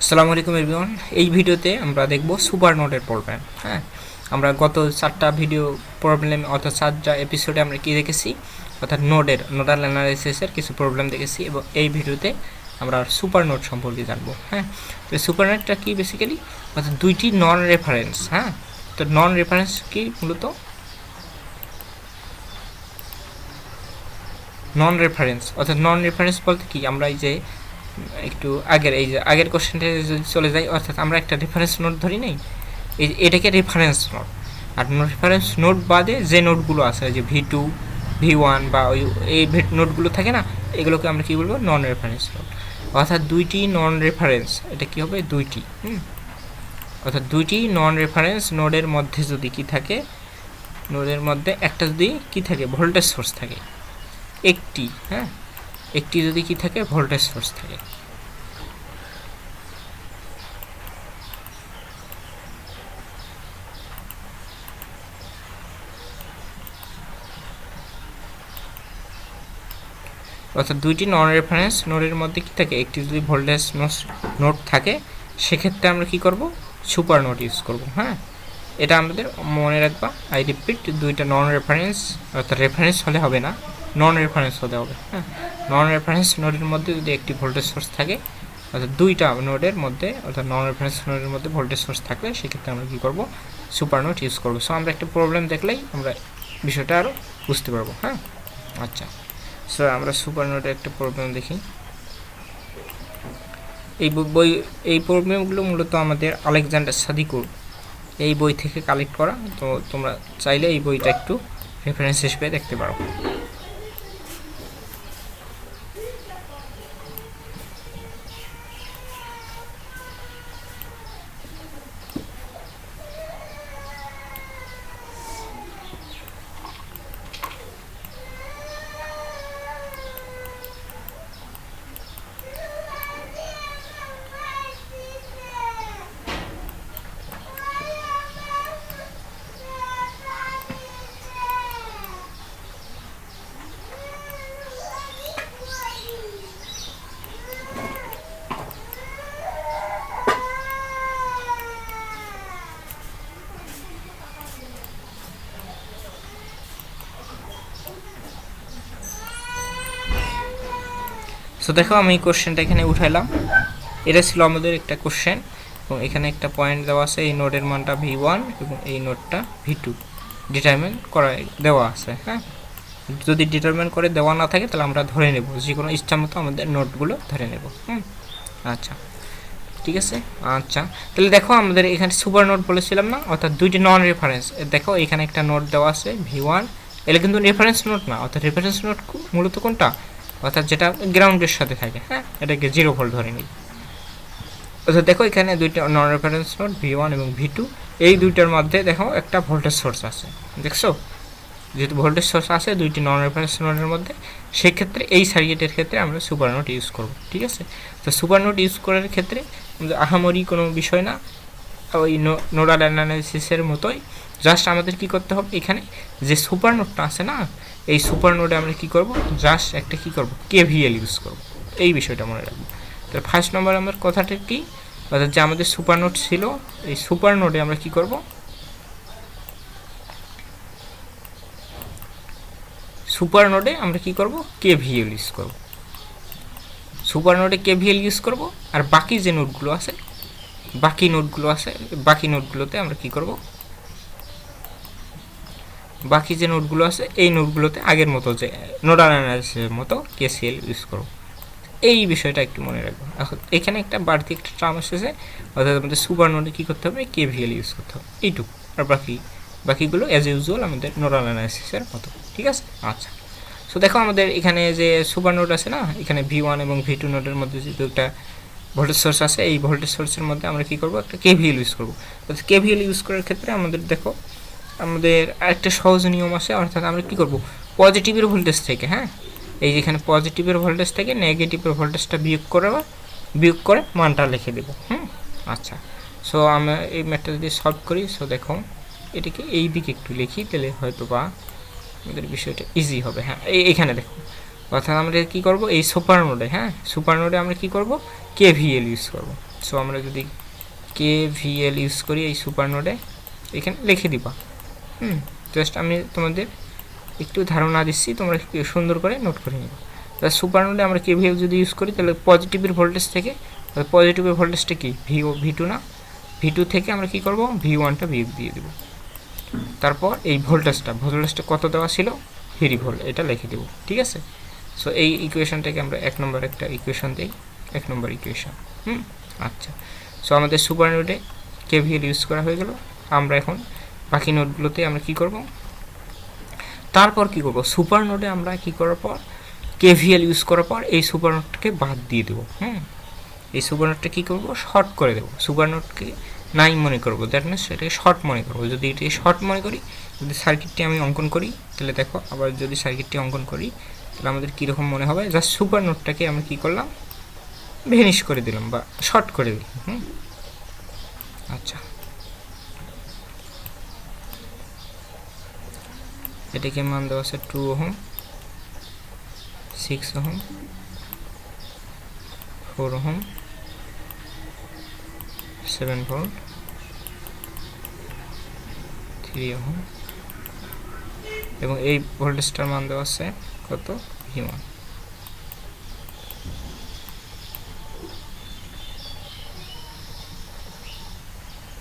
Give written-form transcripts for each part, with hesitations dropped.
আসসালামু আলাইকুম এভরিওয়ান। এই ভিডিওতে আমরা দেখব সুপার নোডের প্রবলেম। হ্যাঁ, আমরা গত 4টা ভিডিও প্রবলেম অর্থাৎ 4টা এপিসোডে আমরা কি দেখেছি, অর্থাৎ নোডাল অ্যানালাইসিসের কিছু প্রবলেম দেখেছি এবং এই ভিডিওতে আমরা সুপার নোড সম্পর্কে জানবো। হ্যাঁ, তো সুপার নোডটা কি বেসিক্যালি, অর্থাৎ দুইটি নন রেফারেন্স। হ্যাঁ, তো নন রেফারেন্স কি মূলত নন রেফারেন্স, অর্থাৎ নন রেফারেন্স বলতে কি, আমরা এই যে একটু আগের কোশ্চেনটা যদি চলে যাই, অর্থাৎ আমরা একটা রেফারেন্স নোট ধরি নেই, এটাকে রেফারেন্স নোট। আর রেফারেন্স নোট বাদে যে নোটগুলো আছে, যে V2 V1 বা ওই এই নোটগুলো থাকে না, এগুলোকে আমরা কী বলবো, নন রেফারেন্স নোট। অর্থাৎ দুইটি নন রেফারেন্স, এটা কী হবে, দুইটি অর্থাৎ দুইটি নন রেফারেন্স নোডের মধ্যে যদি কি থাকে, নোডের মধ্যে একটা যদি কি থাকে, ভোল্টেজ সোর্স থাকে একটি। হ্যাঁ, একটি যদি কি থাকে, ভোল্টেজ সোর্স থাকে। অর্থাৎ দুইটি নন রেফারেন্স নোডের মধ্যে কি থাকে, একটি যদি ভোল্টেজ নোড থাকে, সেক্ষেত্রে আমরা কি করব, সুপার নোড ইউজ করব। হ্যাঁ, এটা আমাদের মনে রাখবা। আই রিপিট, দুইটা নন রেফারেন্স, অর্থাৎ রেফারেন্স হলে হবে না, নন রেফারেন্স হতে হবে। হ্যাঁ, নন রেফারেন্স নোডের মধ্যে যদি একটি ভোল্টেজ সোর্স থাকে, অর্থাৎ দুইটা নোডের মধ্যে, অর্থাৎ নন রেফারেন্স নোডের মধ্যে ভোল্টেজ সোর্স থাকলে সেক্ষেত্রে আমরা কী করব, সুপার নোড ইউজ করব। সো আমরা একটা প্রবলেম দেখলেই আমরা বিষয়টা আরও বুঝতে পারবো। হ্যাঁ, আচ্ছা, সো আমরা সুপার নোডের একটা প্রবলেম দেখি। এই প্রবলেমগুলো মূলত আমাদের আলেকজান্ডার সাদিকুর এই বই থেকে কালেক্ট করা, তো তোমরা চাইলে এই বইটা একটু রেফারেন্স হিসেবে দেখতে পারো। সো দেখো, আমি এই কোশ্চেনটা এখানে উঠাইলাম। এটা ছিল আমাদের একটা কোশ্চেন এবং এখানে একটা পয়েন্ট দেওয়া আছে, এই নোডের মানটা V1 এবং এই নোডটা V2 ডিটারমিন করা দেওয়া আছে। হ্যাঁ, যদি ডিটারমিন করে দেওয়া না থাকে তাহলে আমরা ধরে নেব, যে কোনো ইচ্ছা মতো আমাদের নোটগুলো ধরে নেব। আচ্ছা, ঠিক আছে। আচ্ছা, তাহলে দেখো আমাদের এখানে সুপার নোট বলেছিলাম না, অর্থাৎ দুইটি নন রেফারেন্স। দেখো এখানে একটা নোট দেওয়া আছে V1, এটা কিন্তু রেফারেন্স নোট না। অর্থাৎ রেফারেন্স নোট মূলত কোনটা, অর্থাৎ যেটা গ্রাউন্ডের সাথে থাকে। হ্যাঁ, এটাকে 0 ভোল্ট ধরে নিই। অর্থাৎ দেখো এখানে দুইটা নন রেফারেন্স নোট V1 এবং V2, এই দুইটার মধ্যে দেখো একটা ভোল্টেজ সোর্স আছে। দেখছো, যেহেতু ভোল্টেজ সোর্স আছে দুইটি নন রেফারেন্স নোডের মধ্যে, সেক্ষেত্রে এই সার্কিটের ক্ষেত্রে আমরা সুপার নোড ইউজ করব। ঠিক আছে, তো সুপার নোড ইউজ করার ক্ষেত্রে আহামরি কোনো বিষয় না, ওই নোডাল অ্যানালাইসিসের মতোই। জাস্ট আমাদের কি করতে হবে, এখানে যে সুপার নোডটা আছে না, এই সুপার নোডে আমরা কি করব, জাস্ট একটা কি করব, KVL ইউজ করব। এই বিষয়টা মনে রাখবো। তো ফার্স্ট নম্বর আমার কথাটা কি, অর্থাৎ যে আমাদের সুপার নোড ছিল, এই সুপার নোডে আমরা কি করব, সুপার নোডে আমরা কি করব, KVL ইউজ করব। সুপার নোডে KVL ইউজ করব। আর বাকি যে নোডগুলো আছে, বাকি নোডগুলোতে আমরা কি করব, বাকি যে নোডগুলো আছে এই নোডগুলোতে আগের মতো, যে নোডাল অ্যানালাইসিসের মতো KCL ইউজ করব। এই বিষয়টা একটু মনে রাখবো। এখন এখানে একটা বাড়তি একটা টার্ম এসেছে, অর্থাৎ আমাদের সুপার নোডে কী করতে হবে, KVL ইউজ করতে হবে, এইটুকু। আর বাকিগুলো অ্যাজ ইউজুয়াল আমাদের নোডাল অ্যানালাইসিসের মতো। ঠিক আছে, আচ্ছা। সো দেখো আমাদের এখানে যে সুপার নোড আছে না, এখানে V1 এবং V2 নোডের মধ্যে যে দুটো ভোল্টেজ সোর্স আছে, এই ভোল্টেজ সোর্সের মধ্যে আমরা কী করবো, একটা KVL ইউজ করবো। অর্থাৎ KVL ইউজ করার ক্ষেত্রে আমাদের দেখো, আমাদের আরেকটা সহজ নিয়ম আছে, অর্থাৎ আমরা কী করবো, পজিটিভের ভোল্টেজ থেকে, হ্যাঁ, এই যেখানে পজিটিভের ভোল্টেজ থেকে নেগেটিভের ভোল্টেজটা বিয়োগ করে মানটা লিখে দেবো। আচ্ছা, সো আমরা এই ম্যাথটা যদি সলভ করি, সো দেখো এটাকে এই দিকে একটু লিখি, তাহলে হয়তো বা আমাদের বিষয়টা ইজি হবে। হ্যাঁ, এইখানে দেখো, অর্থাৎ আমরা কী করবো, এই সুপার নোডে, হ্যাঁ, সুপার নোডে আমরা কী করবো, KVL ইউজ করবো। সো আমরা যদি KVL ইউজ করি এই সুপার নোডে, এখানে লিখে দিবা। জাস্ট আমি তোমাদের একটু ধারণা দিচ্ছি, তোমরা একটু সুন্দর করে নোট করে নিবা। সুপার নোডে আমরা KVL যদি ইউজ করি তাহলে পজিটিভের ভোল্টেজ থেকে, পজিটিভের ভোল্টেজটা কি V2 না, V2 থেকে আমরা কি করব V1টা বিয়োগ দিয়ে দেব। তারপর এই ভোল্টেজটা কত দেওয়া ছিল 3 ভোল্ট, এটা লিখে দেব। ঠিক আছে, সো এই ইকুয়েশনটাকে আমরা 1 নম্বর একটা ইকুয়েশন দিই, 1 নম্বর ইকুয়েশন। আচ্ছা, সো আমাদের সুপার নোডে KVL ইউজ করা হয়ে গেল। আমরা এখন বাকি নোটগুলোতে আমরা কি করব, তারপর কি করব, সুপার নোডে আমরা কি করার পর KVL ইউজ করার পর এই সুপার নোডটাকে বাদ দিয়ে দেবো। এই সুপার নোডটা কী করবো, শর্ট করে দেবো। সুপার নোডকে নাই মনে করবো, দ্যাট মিনস এটাকে শর্ট মনে করবো। যদি এটাকে শর্ট মনে করি, যদি সার্কিটটি আমি অঙ্কন করি, তাহলে দেখো আবার যদি সার্কিটটি অঙ্কন করি তাহলে আমাদের কীরকম মনে হবে, জাস্ট সুপার নোডটাকে আমি কী করলাম, ভেনিশ করে দিলাম বা শর্ট করে দিলাম। আচ্ছা, এটাকে মান দেওয়া আছে 2 ohm, 6 ohm, 4 ohm, 7 volt, 3 ohm, এবং এই ভোল্টেজটার মান দেওয়া আছে কত, V1।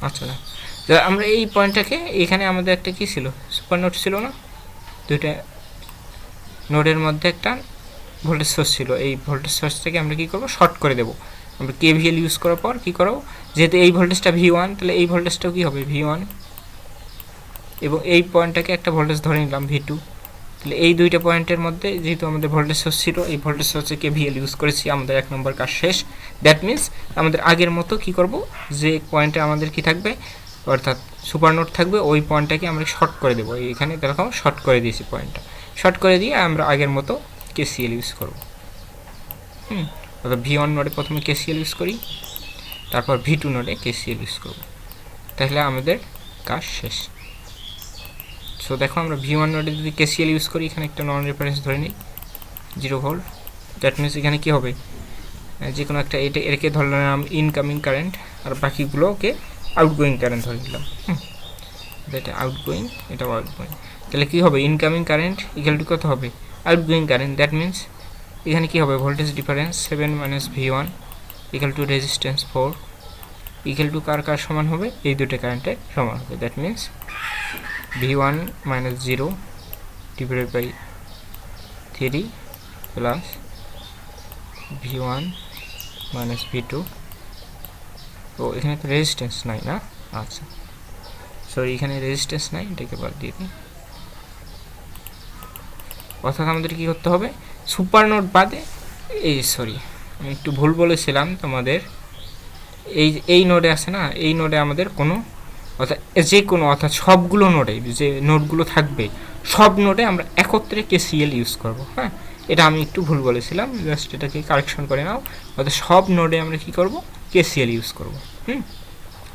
আচ্ছা, আমরা এই পয়েন্টটাকে, এখানে আমাদের একটা কি ছিল, সুপার নোড ছিল না, দুইটা নোডের মধ্যে একটা ভোল্টেজ সোর্স ছিল। এই ভোল্টেজ সোর্সটাকে আমরা কী করবো, শর্ট করে দেবো। আমরা KVL ইউজ করার পর কী করবো, যেহেতু এই ভোল্টেজটা V1, তাহলে এই ভোল্টেজটাও কী হবে, V1, এবং এই পয়েন্টটাকে একটা ভোল্টেজ ধরে নিলাম V2। তাহলে এই দুইটা পয়েন্টের মধ্যে যেহেতু আমাদের ভোল্টেজ সোর্স ছিল, এই ভোল্টেজ সোর্সে KVL ইউজ করেছি, আমাদের 1 নম্বর কাজ শেষ। দ্যাট মিনস আমাদের আগের মতো কী করব, যে পয়েন্টে আমাদের কি থাকবে, অর্থাৎ সুপার নোড থাকবে, ওই পয়েন্টটাকে আমরা শর্ট করে দেবো। এইখানে দেখো শর্ট করে দিয়েছি পয়েন্টটা, শর্ট করে দিয়ে আমরা আগের মতো KCL ইউজ করব। অর্থাৎ V1 নোডে প্রথমে KCL ইউজ করি, তারপর V2 নোডে KCL ইউজ করব, তাহলে আমাদের কাজ শেষ। সো দেখো আমরা V1 নোডে যদি KCL ইউজ করি, এখানে একটা নন রেফারেন্স ধরে নিই 0 ভোল্ট, দ্যাট মিনস এখানে কী হবে, যে কোনো একটা এটাকে ধরলাম ইনকামিং কারেন্ট, আর বাকিগুলোকে আউটগোয়িং কারেন্ট ধরে নিলাম। এটা আউটগোয়িং, এটাও আউটগোয়িং, তাহলে কী হবে, ইনকামিং কারেন্ট ইকুয়াল টু কত হবে, আউটগোয়িং কারেন্ট। দ্যাট মিনস এখানে কী হবে, voltage difference 7 - V1 equal to resistance 4 equal to কার সমান হবে, এই দুটো কারেন্টের সমান হবে। That means V1 - 0 divided by 3 plus V1 - V2। ও এখানে তো রেজিস্ট্যান্স নাই না, আচ্ছা সরি, এখানে রেজিস্ট্যান্স নাই, এটাকে বাদ দিয়ে দিই। অর্থাৎ আমাদের কী করতে হবে, সুপার নোড বাদে, আমি একটু ভুল বলেছিলাম তোমাদের, এই নোডে আছে না, এই নোডে আমাদের কোনো, অর্থাৎ যে কোনো, অর্থাৎ সবগুলো নোডে যে নোডগুলো থাকবে, সব নোডে আমরা একত্রে KCL ইউজ করব। এটা আমি একটু ভুল বলেছিলাম, জাস্ট এটাকে কারেকশন করে নাও। অর্থাৎ সব নোডে আমরা কী করব, KCL ইউজ করব,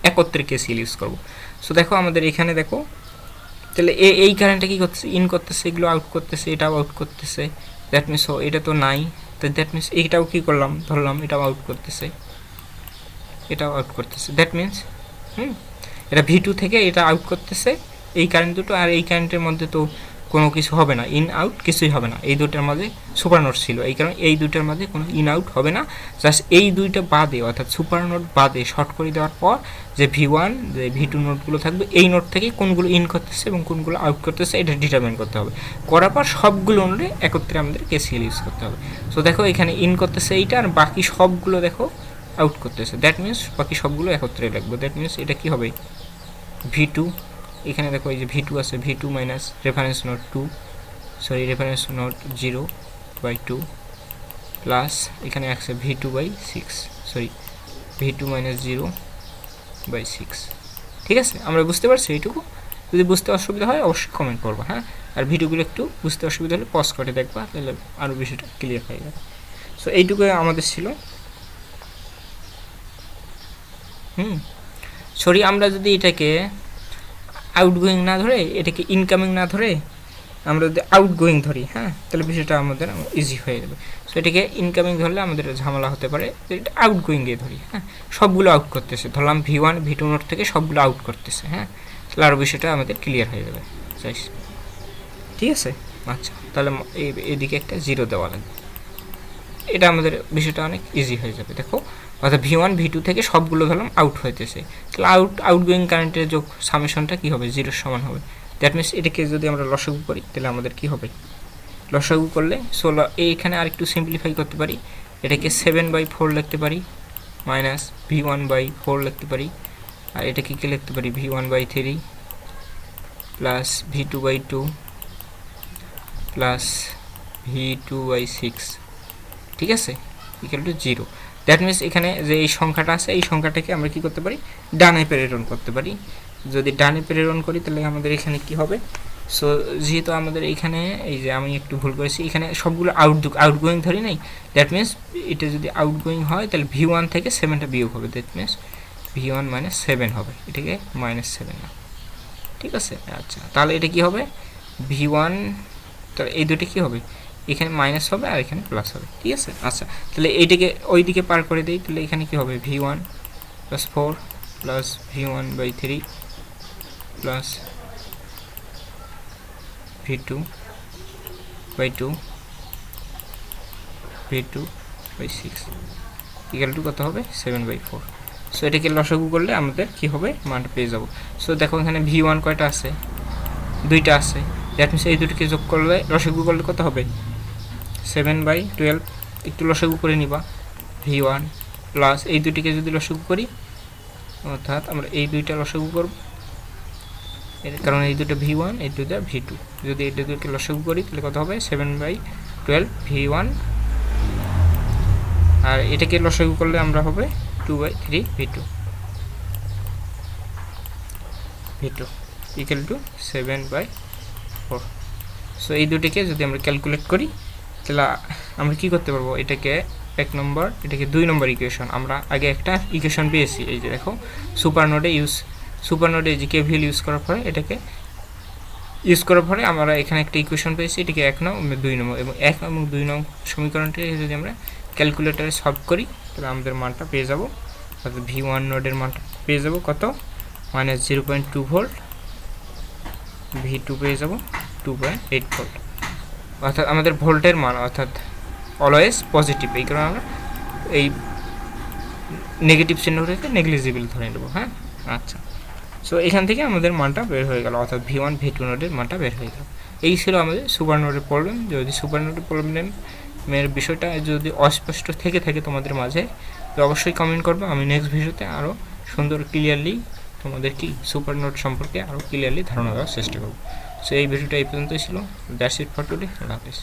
একত্রে KCL ইউজ করব। সো দেখো আমাদের এখানে দেখো, তাহলে এই কারেন্টটা কী করতেছে, ইন করতেছে, এগুলো আউট করতেছে, এটাও আউট করতেছে। দ্যাট মিনস এটা তো নাই, তো দ্যাট মিনস এইটাও কী করলাম, ধরলাম এটাও আউট করতেছে, এটাও আউট করতেছে। দ্যাট মিনস এটা V2 থেকে এটা আউট করতেছে, এই কারেন্ট দুটো, আর এই কারেন্টের মধ্যে তো কোনো কিছু হবে না, ইন আউট কিছুই হবে না। এই দুটার মধ্যে সুপার নোড ছিল, এই কারণে এই দুটার মধ্যে কোনো ইন আউট হবে না। জাস্ট এই দুইটা বাদে, অর্থাৎ সুপার নোড বাদে শর্ট করে দেওয়ার পর যে V1 যে V2 নোডগুলো থাকবে, এই নোড থেকে কোনগুলো ইন করতেছে এবং কোনগুলো আউট করতেছে এটা ডিটারমিন করতে হবে। করার পর সবগুলো নোডে একত্রে আমাদের KCL ইউজ করতে হবে। সো দেখো এখানে ইন করতেছে এইটা, আর বাকি সবগুলো দেখো আউট করতেছে। দ্যাট মিনস বাকি সবগুলো একত্রে লাগবে। দ্যাট মিনস এটা কি হবে, V2, এখানে দেখো এই যে V2 আছে, V2 minus reference node 2, sorry reference node 0/2 plus এখানে আছে V2/6, সরি V2 - 0/6। ঠিক আছে, আমরা বুঝতে পারছি এইটুকু। যদি বুঝতে অসুবিধা হয় অবশ্যই কমেন্ট করবো, আর ভিডিওগুলো একটু বুঝতে অসুবিধা হলে পজ করে দেখবা, তাহলে আরও বিষয়টা ক্লিয়ার হয়ে যাবে। সো এইটুকু আমাদের ছিল। সরি, আমরা যদি এটাকে আউটগোয়িং না ধরে, এটাকে ইনকামিং না ধরে, আমরা যদি আউটগোয়িং ধরি, হ্যাঁ, তাহলে বিষয়টা আমাদের ইজি হয়ে যাবে। সো এটাকে ইনকামিং ধরলে আমাদের ঝামেলা হতে পারে, এটা আউটগোয়িংয়ে ধরি, হ্যাঁ, সবগুলো আউট করতেছে, ধরলাম V1 V2 নোট থেকে সবগুলো আউট করতেছে, হ্যাঁ, তাহলে আরও বিষয়টা আমাদের ক্লিয়ার হয়ে যাবে। ঠিক আছে, আচ্ছা, তাহলে এইদিকে একটা 0 দেওয়া লাগবে, এটা আমাদের বিষয়টা অনেক ইজি হয়ে যাবে। দেখো, অর্থাৎ V1 V2 থেকে সবগুলো ধরলাম আউট হইতেছে, তাহলে আউটগোয়িং কারেন্টের যোগ সামেশনটা কী হবে, 0 সমান হবে। দ্যাট মিনস এটাকে যদি আমরা লসাগু করি তাহলে আমাদের কী হবে, লসাগু করলে 16, এইখানে আরেকটু সিম্পলিফাই করতে পারি, এটাকে 7/4 লিখতে পারি, মাইনাস V1/4 লিখতে পারি, আর এটাকে কী লিখতে পারি, V1/3 plus V2/2 plus V2/6, ঠিক আছে, ইকুয়াল টু 0। দ্যাট মিনস এখানে যে এই সংখ্যাটা আছে, এই সংখ্যাটাকে আমরা কী করতে পারি, ডানে প্রেরণ করতে পারি। যদি ডানে প্রেরণ করি তাহলে আমাদের এখানে কি হবে, সো যেহেতু আমাদের এইখানে, এই যে আমি একটু ভুল করেছি, এখানে সবগুলো আউটগোয়িং ধরি নাই, দ্যাট মিনস এটা যদি আউটগোয়িং হয় তাহলে V1 থেকে 7টা বিয়োগ হবে, দ্যাট মিনস V1 - 7 হবে, এটাকে -7 না, ঠিক আছে। আচ্ছা, তাহলে এটা কি হবে, V1, তাহলে এই দুটো কী হবে, এখানে মাইনাস হবে আর এখানে প্লাস হবে, ঠিক আছে। আচ্ছা, তাহলে এইটাকে ওই দিকে পার করে দিই, তাহলে এখানে কী হবে, V1 + 4 plus V1/3 plus V2/2 V2/6 equal to কত হবে, 7/4। সো এটাকে লসাগু করলে আমাদের কী হবে, মানটা পেয়ে যাব। সো দেখো এখানে V1 কয়টা আছে, 2টা আছে, দ্যাট মিনস এই দুটোকে যোগ করলে লসাগু করলে কত হবে, 7/12, একটু লসাগু করে নিবা, V1 প্লাস এই দুটিকে যদি লসাগু করি, অর্থাৎ আমরা এই দুইটা লসাগু করব, কারণ এই দুটো V1, এই দুটো V2, যদি এই দুটোকে লসাগু করি তাহলে কত হবে, 7/12 V1, আর এটাকে লসাগু করলে আমরা হবে 2/3 V2 ইকুয়াল টু 7/4। সো এই দুটিকে যদি আমরা ক্যালকুলেট করি তাহলে আমরা কী করতে পারবো, এটাকে 1 নম্বর, এটাকে 2 নম্বর ইকুয়েশন, আমরা আগে একটা ইকুয়েশন পেয়েছি, এই যে দেখো সুপার নোডে যে কেভিএল ইউজ করার পরে, এটাকে ইউজ করার পরে আমরা এখানে একটা ইকুয়েশন পেয়েছি, এটাকে 1 নং 2 নম্বর, এবং 1 এবং 2 নং সমীকরণটি যদি আমরা ক্যালকুলেটারে সলভ করি তাহলে আমাদের মানটা পেয়ে যাব, অর্থাৎ V1 নোডের মানটা পেয়ে যাব কত, -0.2 ভোল্ট, V2 পেয়ে যাব 2.8 ভোল্ট, অর্থাৎ আমাদের ভোল্টের মান অর্থাৎ অলওয়েজ পজিটিভ, এই কারণে আমরা এই নেগেটিভ চিহ্নটাকে নেগলিজিবল ধরে নেব, হ্যাঁ। আচ্ছা, সো এখান থেকে আমাদের মানটা বের হয়ে গেল, অর্থাৎ V1 V2 নোডের মানটা বের হয়ে গেল। এই ছিল আমাদের সুপার নোডের প্রবলেম। যদি সুপার নোডের প্রবলেমের বিষয়টা যদি অস্পষ্ট থেকে থাকে তোমাদের মাঝে, তো অবশ্যই কমেন্ট করবে, আমি নেক্সট ভিডিওতে আরও সুন্দর ক্লিয়ারলি তোমাদের কি সুপার নোড সম্পর্কে আরও ক্লিয়ারলি ধারণা দেওয়ার চেষ্টা করব। সো এই ভিডিওটা এই পর্যন্তই ছিল। That's it for today. আল্লাহ হাফেজ।